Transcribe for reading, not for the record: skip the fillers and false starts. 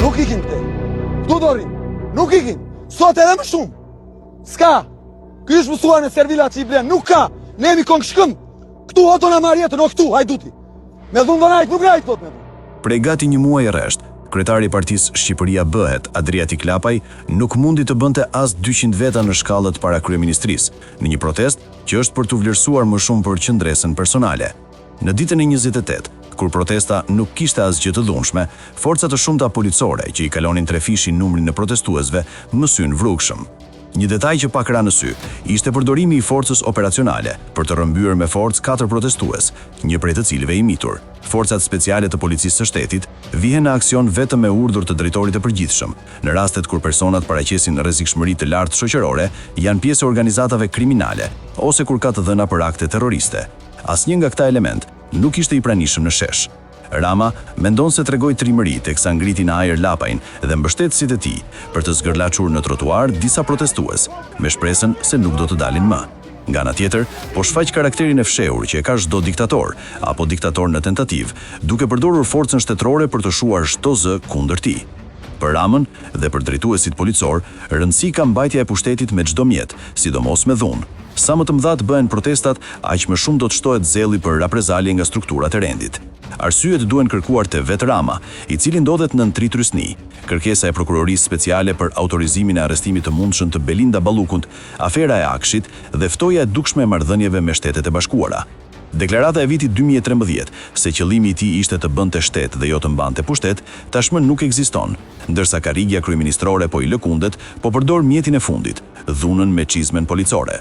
Nuk ikin këte. Këtu dorin. Nuk ikin. Sot edhe më shumë. S'ka. Ky është mësuar në servila që i blen. Nuk ka. Ne jemi kongshkëm. Këtu o do na marr jetën, o këtu, hajduti. Me dhunë dhonajt, nuk rajt, thot me dhunë. Prej gati një muaj e rresht, kryetari i Partisë Shqipëria Bëhet, Adriati Klapaj, nuk mundi të bënte as 200 veta në shkallët para kryeministrisë, në një protest që është për të vlerësuar më shumë për qëndresën personale. Në ditën e 28, kur protesta nuk kishte asgjë të dhunshme, forca të shumta policore që i kalonin trefishin numrin e protestuesve më syn vrukshëm. Një detaj që pak ra në sy, ishte përdorimi i forcës operacionale për të rrëmbyer me forcë 4 protestues, një prej të cilëve i mitur. Forcat speciale të policisë së shtetit vihen në aksion vetëm me urdhër të drejtorit të përgjithshëm, në rastet kur personat paraqesin rrezikshmëri të lartë shoqërore, janë pjesë e organizatave kriminale ose kur ka të dhëna për akte terroriste. Asnjë nga këta element nuk ishte i pranishëm në shesh. Rama mendon se tregoi trimëri teksa ngriti në ajër Lapajin dhe mbështetësit e tij për të zgërlaçur në trotuar disa protestues, me shpresën se nuk do të dalin më. Nga ana tjetër, po shfaq karakterin e fshehur që e ka çdo diktator apo diktator në tentativë, duke përdorur forcën shtetërore për të shuar çdo zë kundër tij. Për Ramën dhe për drejtuesit policor, rëndësi ka mbajtja e pushtetit me çdo mjet, sidomos me dhunë. Sa më të mëdha të bëhen protestat, aq më shumë do të shtohet zelli për reprezalje nga strukturat e rendit. Arsyet duhen kërkuar te vet Rama, i cili ndodhet në tritrysni. Kërkesa e prokurorisë speciale për autorizimin e arrestimit të mundshëm të Belinda Ballukunt, afera e Akshit dhe ftoja e dukshme e marrëdhënieve me Shtetet e Bashkuara. Deklarata e vitit 2013, se qëllimi i tij ishte të bënte shtet dhe jo të mbante pushtet, tashmë nuk ekziston, ndërsa karrigja kryeministrore po i lëkundet, po përdor mjetin e fundit, dhunën me çizmen policore.